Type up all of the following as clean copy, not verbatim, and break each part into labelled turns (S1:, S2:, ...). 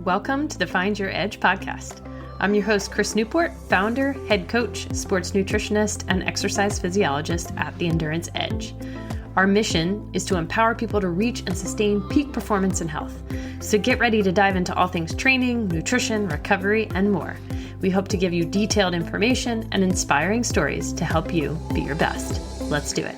S1: Welcome to the Find Your Edge podcast. I'm your host, Chris Newport, founder, head coach, sports nutritionist, and exercise physiologist at the Endurance Edge. Our mission is to empower people to reach and sustain peak performance and health. So get ready to dive into all things training, nutrition, recovery, and more. We hope to give you detailed information and inspiring stories to help you be your best. Let's do it.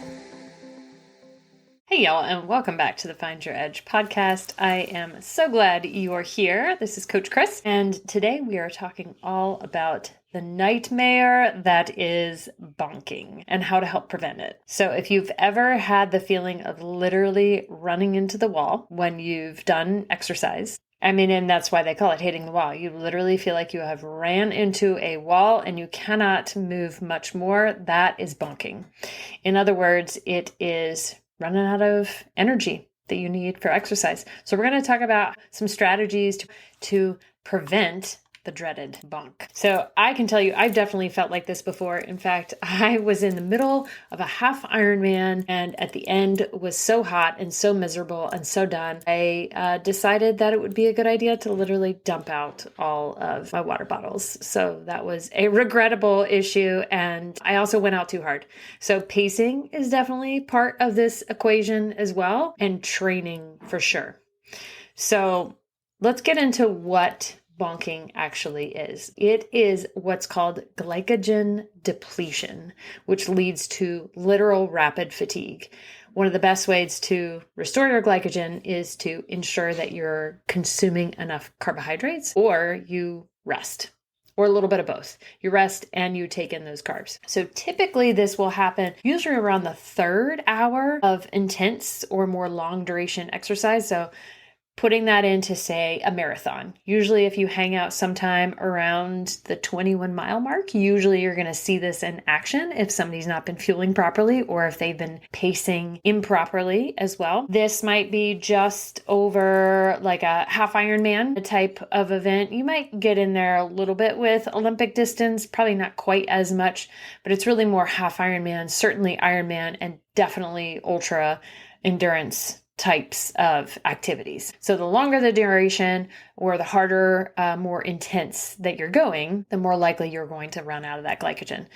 S1: Hey y'all, and welcome back to the Find Your Edge podcast. I am so glad you're here. This is Coach Chris, and today we are talking all about the nightmare that is bonking and how to help prevent it. So if you've ever had the feeling of literally running into the wall when you've done exercise, and that's why they call it hitting the wall. You literally feel like you have ran into a wall and you cannot move much more. That is bonking. In other words, it is running out of energy that you need for exercise. So we're going to talk about some strategies to prevent the dreaded bonk. So I can tell you, I've definitely felt like this before. In fact, I was in the middle of a half Ironman and at the end was so hot and so miserable and so done. I decided that it would be a good idea to literally dump out all of my water bottles. So that was a regrettable issue. And I also went out too hard. So pacing is definitely part of this equation as well, and training for sure. So let's get into what bonking actually is. It is what's called glycogen depletion, which leads to literal rapid fatigue. One of the best ways to restore your glycogen is to ensure that you're consuming enough carbohydrates, or you rest, or a little bit of both. You rest and you take in those carbs. So typically this will happen usually around the third hour of intense or more long duration exercise. So putting that into, say, a marathon. Usually if you hang out sometime around the 21-mile mark, usually you're going to see this in action if somebody's not been fueling properly or if they've been pacing improperly as well. This might be just over like a half Ironman type of event. You might get in there a little bit with Olympic distance, probably not quite as much, but it's really more half Ironman, certainly Ironman, and definitely ultra endurance types of activities. So the longer the duration or the harder, more intense that you're going, the more likely you're going to run out of that glycogen.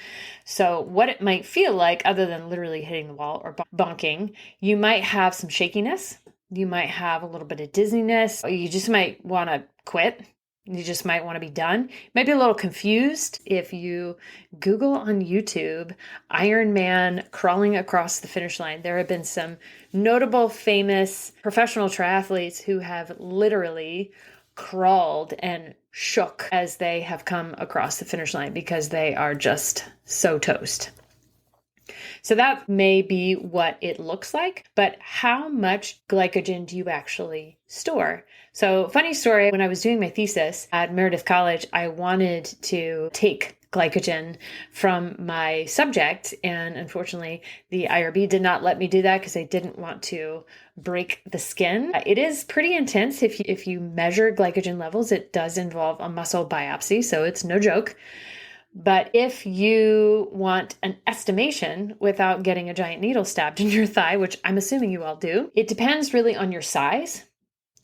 S1: So what it might feel like, other than literally hitting the wall or bonking, you might have some shakiness. You might have a little bit of dizziness. You just might want to quit. You just might want to be done. You might be a little confused if you Google on YouTube, Ironman crawling across the finish line. There have been some notable, famous professional triathletes who have literally crawled and shook as they have come across the finish line because they are just so toast. So that may be what it looks like, but how much glycogen do you actually store? So funny story, when I was doing my thesis at Meredith College, I wanted to take glycogen from my subject. And unfortunately, the IRB did not let me do that because they didn't want to break the skin. It is pretty intense. If you measure glycogen levels, it does involve a muscle biopsy. So it's no joke. But if you want an estimation without getting a giant needle stabbed in your thigh, which I'm assuming you all do, it depends really on your size.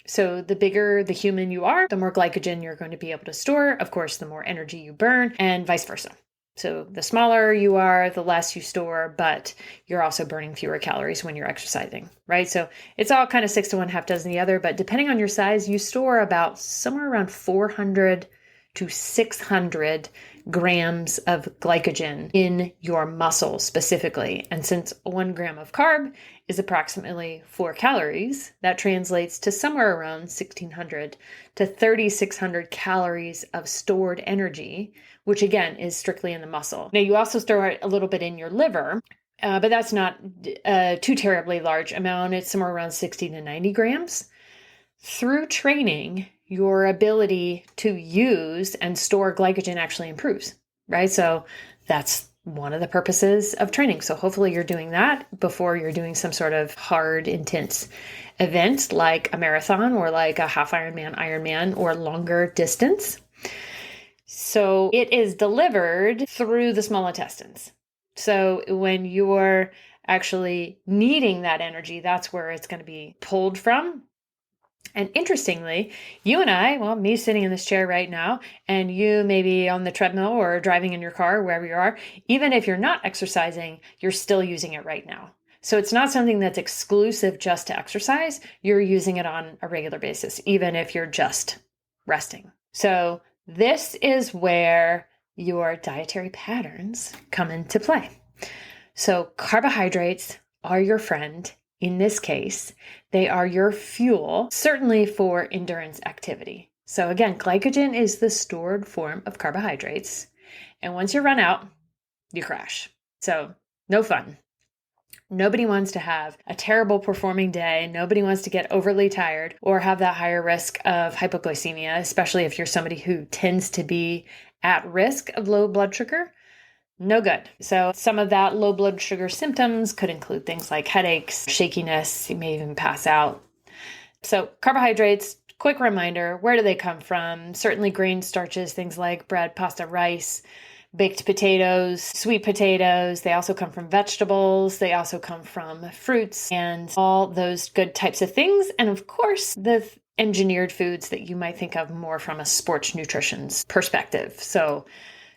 S1: So the bigger the human you are, the more glycogen you're going to be able to store. Of course, the more energy you burn, and vice versa. So the smaller you are, the less you store, but you're also burning fewer calories when you're exercising, right? So it's all kind of 6 to 1, half dozen the other, but depending on your size, you store about somewhere around 400 to 600 grams of glycogen in your muscle specifically. And since 1 gram of carb is approximately 4 calories, that translates to somewhere around 1,600 to 3,600 calories of stored energy, which again is strictly in the muscle. Now you also store a little bit in your liver, but that's not a too terribly large amount. It's somewhere around 60 to 90 grams. Through training, your ability to use and store glycogen actually improves, right? So that's one of the purposes of training. So hopefully you're doing that before you're doing some sort of hard, intense event like a marathon or like a half Ironman, or longer distance. So it is delivered through the small intestines. So when you're actually needing that energy, that's where it's going to be pulled from. And interestingly, you and I, well, me sitting in this chair right now, and you maybe on the treadmill or driving in your car, wherever you are, even if you're not exercising, you're still using it right now. So it's not something that's exclusive just to exercise. You're using it on a regular basis, even if you're just resting. So this is where your dietary patterns come into play. So carbohydrates are your friend. In this case, they are your fuel, certainly for endurance activity. So again, glycogen is the stored form of carbohydrates. And once you run out, you crash. So no fun. Nobody wants to have a terrible performing day. Nobody wants to get overly tired or have that higher risk of hypoglycemia, especially if you're somebody who tends to be at risk of low blood sugar. No good. So some of that low blood sugar symptoms could include things like headaches, shakiness, you may even pass out. So carbohydrates, quick reminder, where do they come from? Certainly grain starches, things like bread, pasta, rice, baked potatoes, sweet potatoes. They also come from vegetables. They also come from fruits and all those good types of things. And of course, the engineered foods that you might think of more from a sports nutrition's perspective. So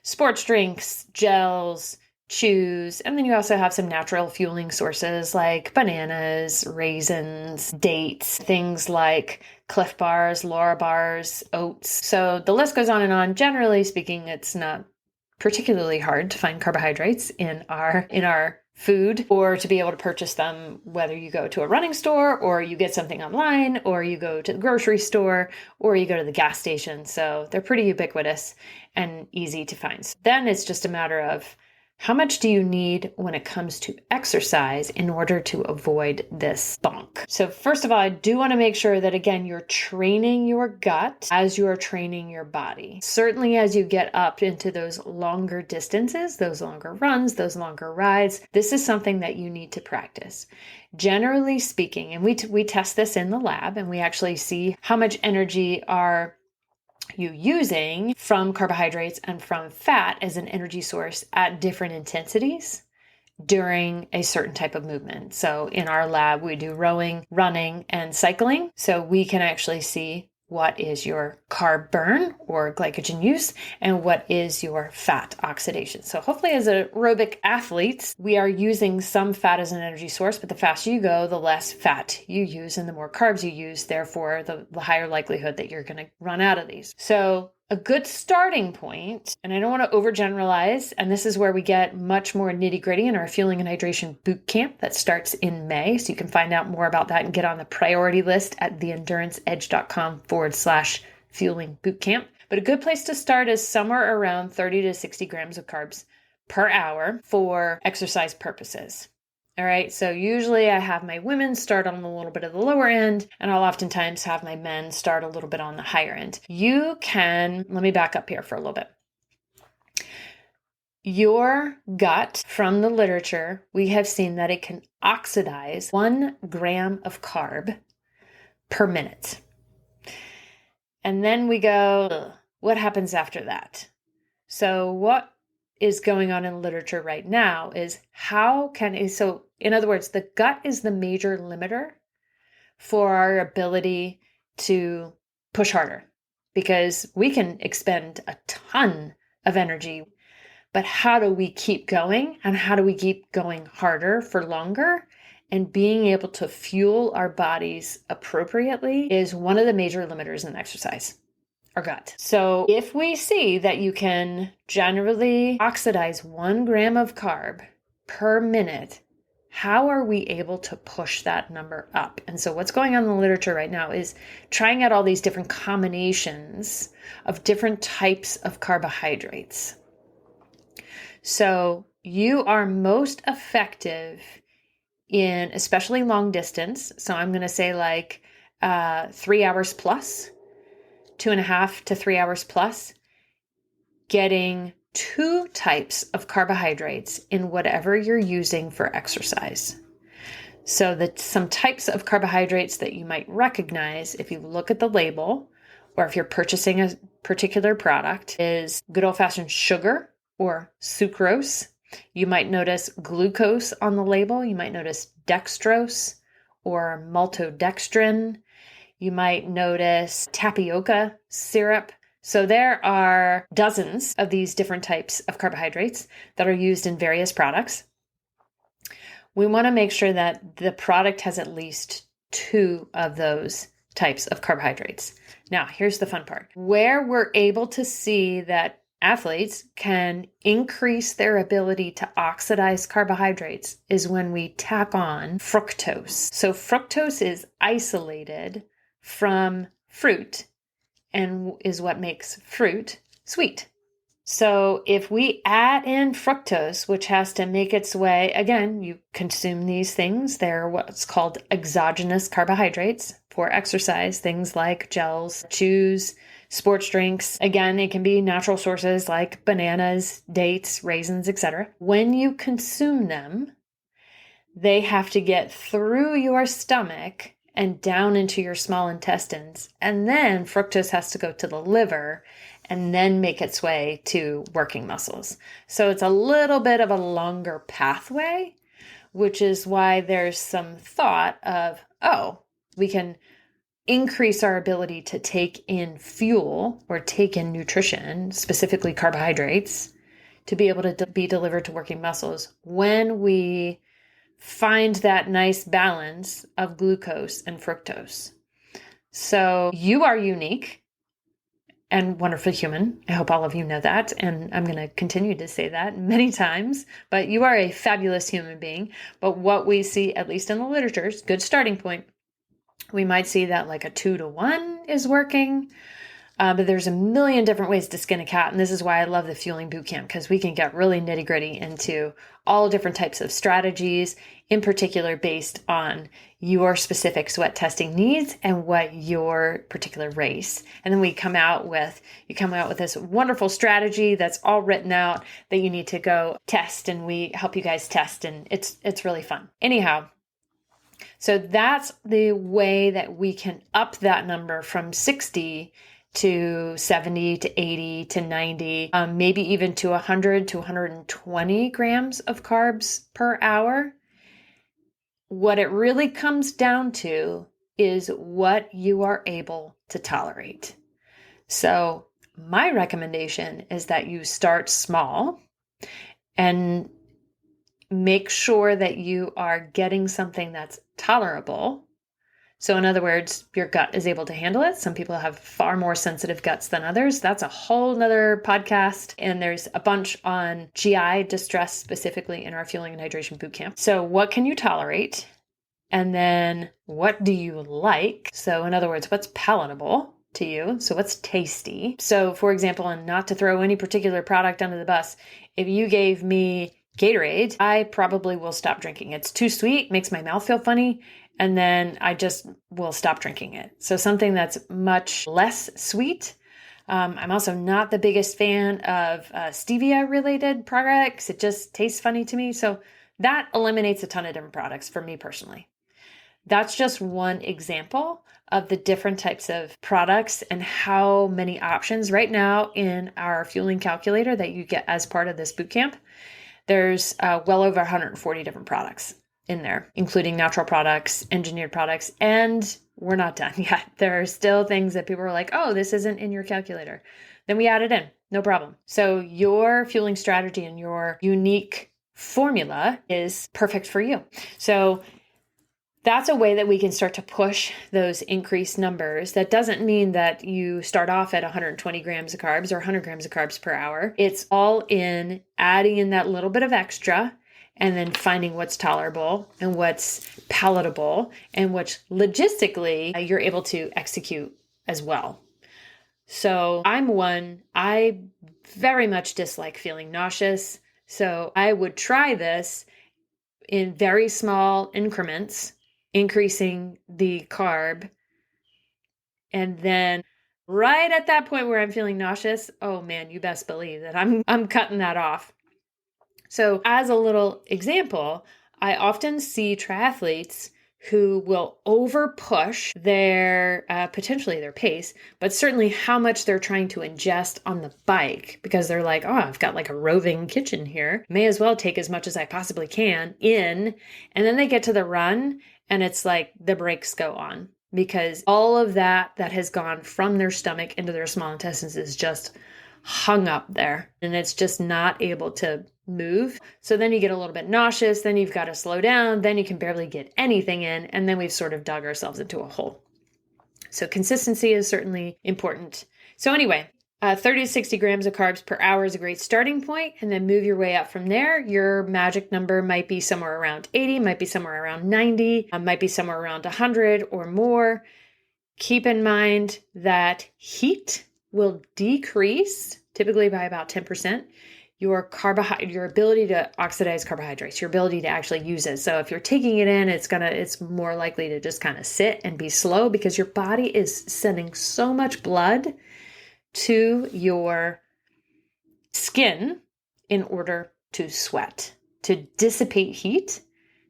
S1: sports drinks, gels, chews, and then you also have some natural fueling sources like bananas, raisins, dates, things like Cliff Bars, Laura Bars, oats. So the list goes on and on. Generally speaking, it's not particularly hard to find carbohydrates in our food or to be able to purchase them, whether you go to a running store or you get something online or you go to the grocery store or you go to the gas station. So they're pretty ubiquitous and easy to find. So then it's just a matter of how much do you need when it comes to exercise in order to avoid this bonk? So first of all, I do want to make sure that, again, you're training your gut as you are training your body. Certainly as you get up into those longer distances, those longer runs, those longer rides, this is something that you need to practice. Generally speaking, and we test this in the lab and we actually see how much energy are you using from carbohydrates and from fat as an energy source at different intensities during a certain type of movement. So in our lab, we do rowing, running, and cycling. So we can actually see what is your carb burn or glycogen use and what is your fat oxidation. So hopefully as aerobic athletes, we are using some fat as an energy source, but the faster you go, the less fat you use and the more carbs you use, therefore the higher likelihood that you're going to run out of these. So a good starting point, and I don't want to overgeneralize, and this is where we get much more nitty gritty in our fueling and hydration boot camp that starts in May. So you can find out more about that and get on the priority list at theenduranceedge.com/fueling boot camp. But a good place to start is somewhere around 30 to 60 grams of carbs per hour for exercise purposes. All right, so usually I have my women start on a little bit of the lower end, and I'll oftentimes have my men start a little bit on the higher end. Let me back up here for a little bit. Your gut, from the literature, we have seen that it can oxidize 1 gram of carb per minute. And then we go, what happens after that? So what is going on in literature right now is so in other words, the gut is the major limiter for our ability to push harder because we can expend a ton of energy, but how do we keep going and how do we keep going harder for longer? And being able to fuel our bodies appropriately is one of the major limiters in exercise. Our gut. So if we see that you can generally oxidize 1 gram of carb per minute, how are we able to push that number up? And so what's going on in the literature right now is trying out all these different combinations of different types of carbohydrates. So you are most effective in especially long distance. So I'm going to say like 3 hours plus. 2.5 to 3 hours plus, getting 2 types of carbohydrates in whatever you're using for exercise. So some types of carbohydrates that you might recognize if you look at the label or if you're purchasing a particular product is good old-fashioned sugar or sucrose. You might notice glucose on the label. You might notice dextrose or maltodextrin. You might notice tapioca syrup. So there are dozens of these different types of carbohydrates that are used in various products. We want to make sure that the product has at least 2 of those types of carbohydrates. Now, here's the fun part. Where we're able to see that athletes can increase their ability to oxidize carbohydrates is when we tack on fructose. So fructose is isolated from fruit and is what makes fruit sweet. So if we add in fructose, which has to make its way, again, you consume these things. They're what's called exogenous carbohydrates for exercise, things like gels, chews, sports drinks. Again, it can be natural sources like bananas, dates, raisins, etc. When you consume them, they have to get through your stomach and down into your small intestines. And then fructose has to go to the liver and then make its way to working muscles. So it's a little bit of a longer pathway, which is why there's some thought of, we can increase our ability to take in fuel or take in nutrition, specifically carbohydrates, to be able to be delivered to working muscles when we find that nice balance of glucose and fructose. So you are unique and wonderfully human. I hope all of you know that. And I'm going to continue to say that many times, but you are a fabulous human being. But what we see, at least in the literature, is a good starting point. We might see that like a 2-to-1 is working. But there's a million different ways to skin a cat. And this is why I love the Fueling Bootcamp, because we can get really nitty gritty into all different types of strategies, in particular based on your specific sweat testing needs and what your particular race. And then you come out with this wonderful strategy that's all written out that you need to go test, and we help you guys test, and it's really fun. Anyhow, so that's the way that we can up that number from 60 to 70 to 80 to 90, maybe even to 100 to 120 grams of carbs per hour. What it really comes down to is what you are able to tolerate. So my recommendation is that you start small and make sure that you are getting something that's tolerable. So in other words, your gut is able to handle it. Some people have far more sensitive guts than others. That's a whole nother podcast. And there's a bunch on GI distress specifically in our Fueling and Hydration Bootcamp. So what can you tolerate? And then what do you like? So in other words, what's palatable to you? So what's tasty? So for example, and not to throw any particular product under the bus, if you gave me Gatorade, I probably will stop drinking. It's too sweet, makes my mouth feel funny, and then I just will stop drinking it. So something that's much less sweet. I'm also not the biggest fan of stevia-related products. It just tastes funny to me. So that eliminates a ton of different products for me personally. That's just one example of the different types of products and how many options right now in our fueling calculator that you get as part of this bootcamp. There's well over 140 different products in there, including natural products, engineered products, and we're not done yet. There are still things that people are like, oh, this isn't in your calculator. Then we add it in, no problem. So your fueling strategy and your unique formula is perfect for you. So that's a way that we can start to push those increased numbers. That doesn't mean that you start off at 120 grams of carbs or 100 grams of carbs per hour. It's all in adding in that little bit of extra and then finding what's tolerable and what's palatable and which logistically you're able to execute as well. So I very much dislike feeling nauseous. So I would try this in very small increments, increasing the carb. And then right at that point where I'm feeling nauseous, oh man, you best believe that I'm cutting that off. So as a little example, I often see triathletes who will over push their, potentially their pace, but certainly how much they're trying to ingest on the bike because they're like, oh, I've got like a roving kitchen here. May as well take as much as I possibly can in. And then they get to the run and it's like the brakes go on. because all of that has gone from their stomach into their small intestines is just hung up there and it's just not able to move. So then you get a little bit nauseous, then you've got to slow down, then you can barely get anything in, and then we've sort of dug ourselves into a hole. So consistency is certainly important. So anyway, 30 to 60 grams of carbs per hour is a great starting point, and then move your way up from there. Your magic number might be somewhere around 80, might be somewhere around 90, might be somewhere around 100 or more. Keep in mind that heat will decrease typically by about 10%. Your ability to oxidize carbohydrates, your ability to actually use it. So if you're taking it in, it's more likely to just kind of sit and be slow because your body is sending so much blood to your skin in order to sweat, to dissipate heat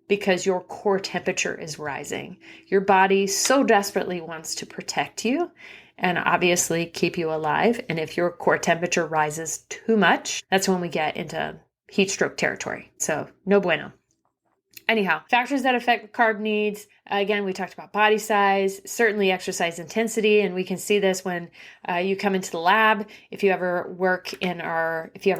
S1: because your core temperature is rising. Your body so desperately wants to protect you and obviously keep you alive. And if your core temperature rises too much, that's when we get into heat stroke territory. So no bueno. Anyhow, factors that affect carb needs. Again, we talked about body size, certainly exercise intensity, and we can see this when you come into the lab. If you ever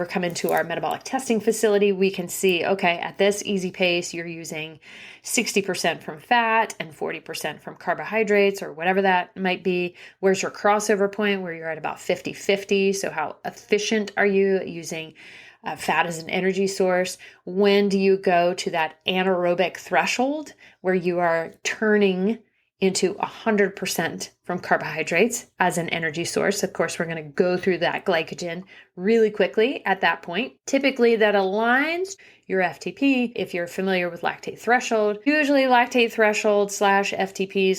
S1: come into our metabolic testing facility, we can see, okay, at this easy pace, you're using 60% from fat and 40% from carbohydrates or whatever that might be. Where's your crossover point where you're at about 50-50? So how efficient are you using fat as an energy source? When do you go to that anaerobic threshold where you are turning into 100% from carbohydrates as an energy source? Of course, we're going to go through that glycogen really quickly at that point. Typically that aligns your FTP. If you're familiar with lactate threshold, usually lactate threshold / FTP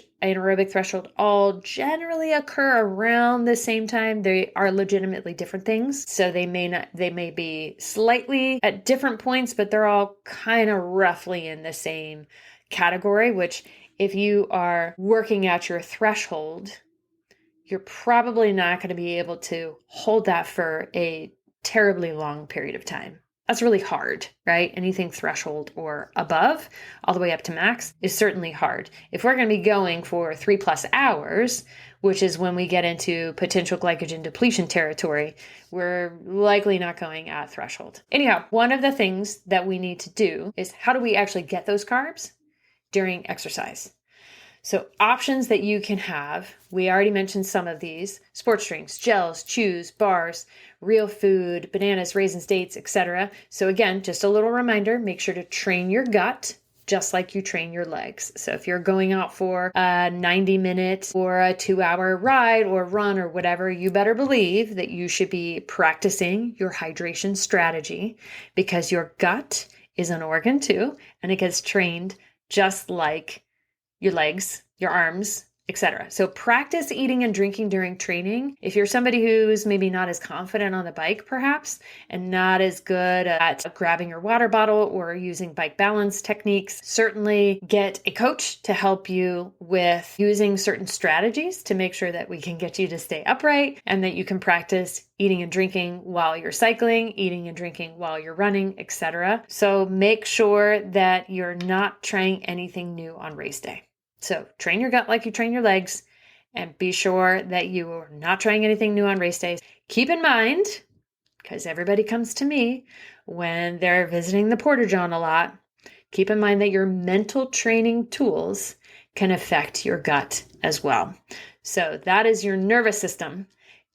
S1: / anaerobic threshold all generally occur around the same time. They are legitimately different things. So they may be slightly at different points, but they're all kind of roughly in the same category, which if you are working at your threshold, you're probably not going to be able to hold that for a terribly long period of time. That's really hard, right? Anything threshold or above, all the way up to max, is certainly hard. If we're going to be going for 3+ hours, which is when we get into potential glycogen depletion territory, we're likely not going at threshold. Anyhow, one of the things that we need to do is how do we actually get those carbs during exercise? So options that you can have, we already mentioned some of these: sports drinks, gels, chews, bars, real food, bananas, raisins, dates, etc. So again, just a little reminder, make sure to train your gut just like you train your legs. So if you're going out for a 90-minute or a 2-hour ride or run or whatever, you better believe that you should be practicing your hydration strategy because your gut is an organ too, and it gets trained just like your legs, your arms, etc. So practice eating and drinking during training. If you're somebody who's maybe not as confident on the bike, perhaps, and not as good at grabbing your water bottle or using bike balance techniques, certainly get a coach to help you with using certain strategies to make sure that we can get you to stay upright and that you can practice eating and drinking while you're cycling, eating and drinking while you're running, etc. So make sure that you're not trying anything new on race day. So train your gut like you train your legs, and be sure that you are not trying anything new on race days. Keep in mind, because everybody comes to me when they're visiting the Porta-John a lot, keep in mind that your mental training tools can affect your gut as well. So that is your nervous system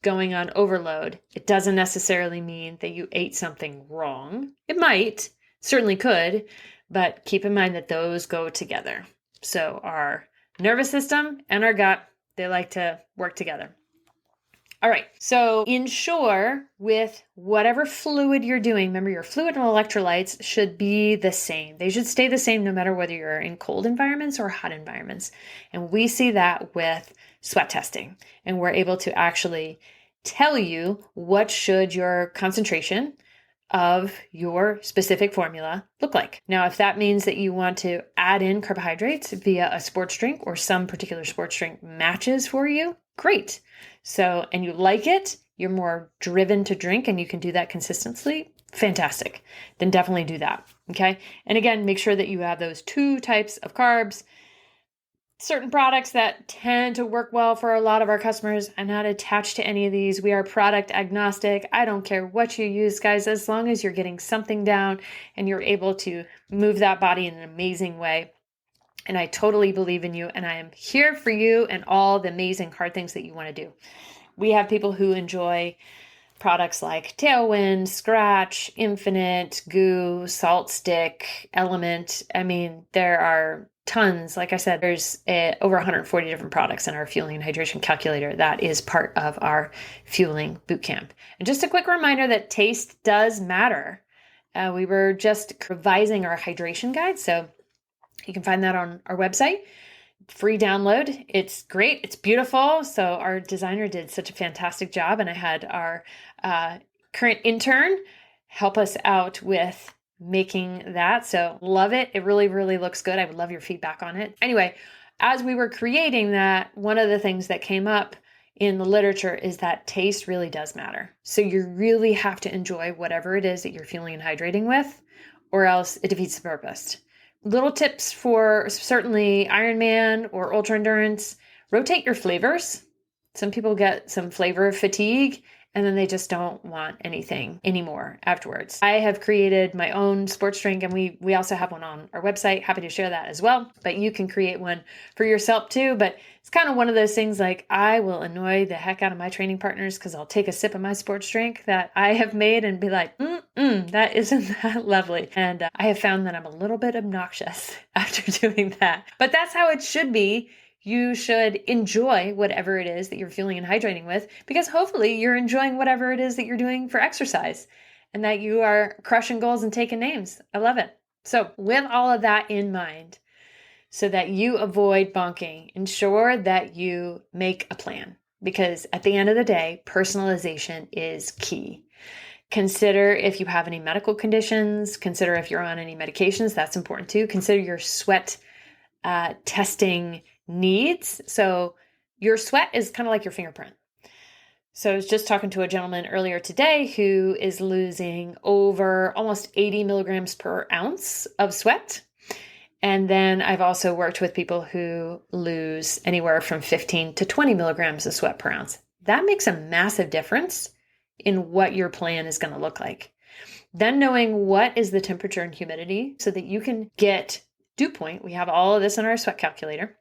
S1: going on overload. It doesn't necessarily mean that you ate something wrong. It might, certainly could, but keep in mind that those go together. So our nervous system and our gut, they like to work together. All right, so ensure with whatever fluid you're doing, remember your fluid and electrolytes should be the same. They should stay the same no matter whether you're in cold environments or hot environments. And we see that with sweat testing. And we're able to actually tell you what should your concentration of your specific formula look like. Now, if that means that you want to add in carbohydrates via a sports drink or some particular sports drink matches for you, great. So, and you like it, you're more driven to drink and you can do that consistently, fantastic. Then definitely do that, okay? And again, make sure that you have those 2 types of carbs certain products that tend to work well for a lot of our customers. I'm not attached to any of these. We are product agnostic. I don't care what you use, guys, as long as you're getting something down and you're able to move that body in an amazing way. And I totally believe in you, and I am here for you and all the amazing hard things that you want to do. We have people who enjoy products like Tailwind, Scratch, Infinite, Goo, Salt Stick, Element. I mean, there are tons. Like I said, there's over 140 different products in our fueling and hydration calculator that is part of our fueling bootcamp. And just a quick reminder that taste does matter. We were just revising our hydration guide, so you can find that on our website. Free download. It's great. It's beautiful. So our designer did such a fantastic job, and I had our current intern help us out with making that. So love it. It really, really looks good. I would love your feedback on it. Anyway, as we were creating that, one of the things that came up in the literature is that taste really does matter. So you really have to enjoy whatever it is that you're fueling and hydrating with, or else it defeats the purpose. Little tips for certainly Ironman or ultra endurance: rotate your flavors. Some people get some flavor fatigue and then they just don't want anything anymore afterwards. I have created my own sports drink, and we also have one on our website. Happy to share that as well. But you can create one for yourself too. But it's kind of one of those things, like, I will annoy the heck out of my training partners because I'll take a sip of my sports drink that I have made and be like, that isn't that lovely. And I have found that I'm a little bit obnoxious after doing that. But that's how it should be. You should enjoy whatever it is that you're fueling and hydrating with, because hopefully you're enjoying whatever it is that you're doing for exercise and that you are crushing goals and taking names. I love it. So with all of that in mind, so that you avoid bonking, ensure that you make a plan, because at the end of the day, personalization is key. Consider if you have any medical conditions. Consider if you're on any medications. That's important too. Consider your sweat testing needs. So your sweat is kind of like your fingerprint. So I was just talking to a gentleman earlier today who is losing over almost 80 milligrams per ounce of sweat. And then I've also worked with people who lose anywhere from 15 to 20 milligrams of sweat per ounce. That makes a massive difference in what your plan is going to look like. Then knowing what is the temperature and humidity so that you can get dew point. We have all of this in our sweat calculator.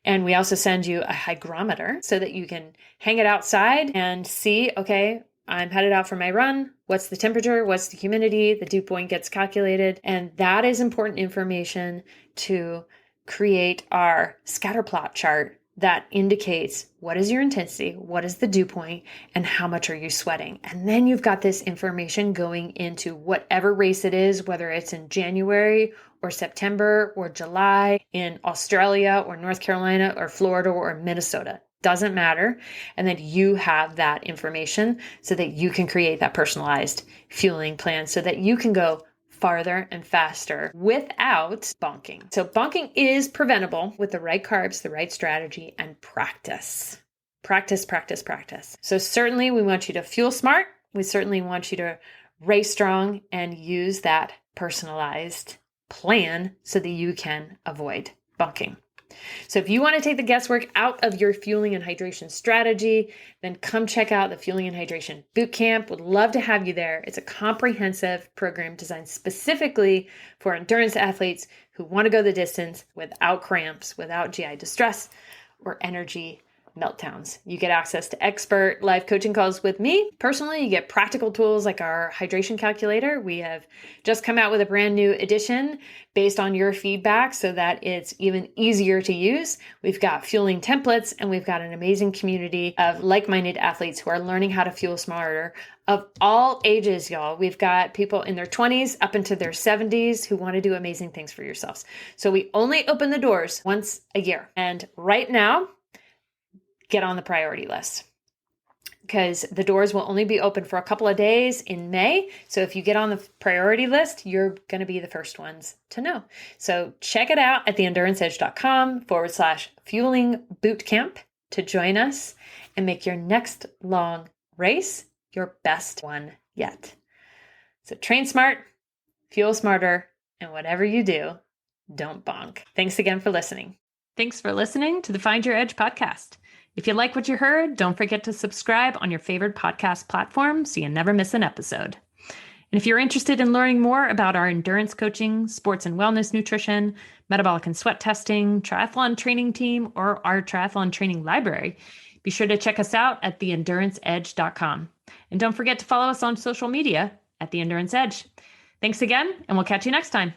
S1: And we also send you a hygrometer so that you can hang it outside and see, okay, I'm headed out for my run. What's the temperature? What's the humidity? The dew point gets calculated. And that is important information to create our scatter plot chart that indicates what is your intensity, what is the dew point, and how much are you sweating. And then you've got this information going into whatever race it is, whether it's in January or September or July, in Australia or North Carolina or Florida or Minnesota. Doesn't matter. And then you have that information so that you can create that personalized fueling plan so that you can go farther and faster without bonking. So bonking is preventable with the right carbs, the right strategy, and practice. Practice, practice, practice. So certainly we want you to fuel smart. We certainly want you to race strong and use that personalized plan so that you can avoid bonking. So if you want to take the guesswork out of your fueling and hydration strategy, then come check out the Fueling and Hydration Bootcamp. Would love to have you there. It's a comprehensive program designed specifically for endurance athletes who want to go the distance without cramps, without GI distress, or energy meltdowns. You get access to expert live coaching calls with me. Personally, you get practical tools like our hydration calculator. We have just come out with a brand new edition based on your feedback so that it's even easier to use. We've got fueling templates, and we've got an amazing community of like-minded athletes who are learning how to fuel smarter of all ages, y'all. We've got people in their 20s up into their 70s who want to do amazing things for yourselves. So we only open the doors once a year. And right now, get on the priority list, because the doors will only be open for a couple of days in May. So if you get on the priority list, you're going to be the first ones to know. So check it out at theenduranceedge.com/fueling bootcamp to join us and make your next long race your best one yet. So train smart, fuel smarter, and whatever you do, don't bonk. Thanks again for listening. Thanks for listening to the Find Your Edge podcast. If you like what you heard, don't forget to subscribe on your favorite podcast platform so you never miss an episode. And if you're interested in learning more about our endurance coaching, sports and wellness nutrition, metabolic and sweat testing, triathlon training team, or our triathlon training library, be sure to check us out at theenduranceedge.com. And don't forget to follow us on social media at The Endurance Edge. Thanks again, and we'll catch you next time.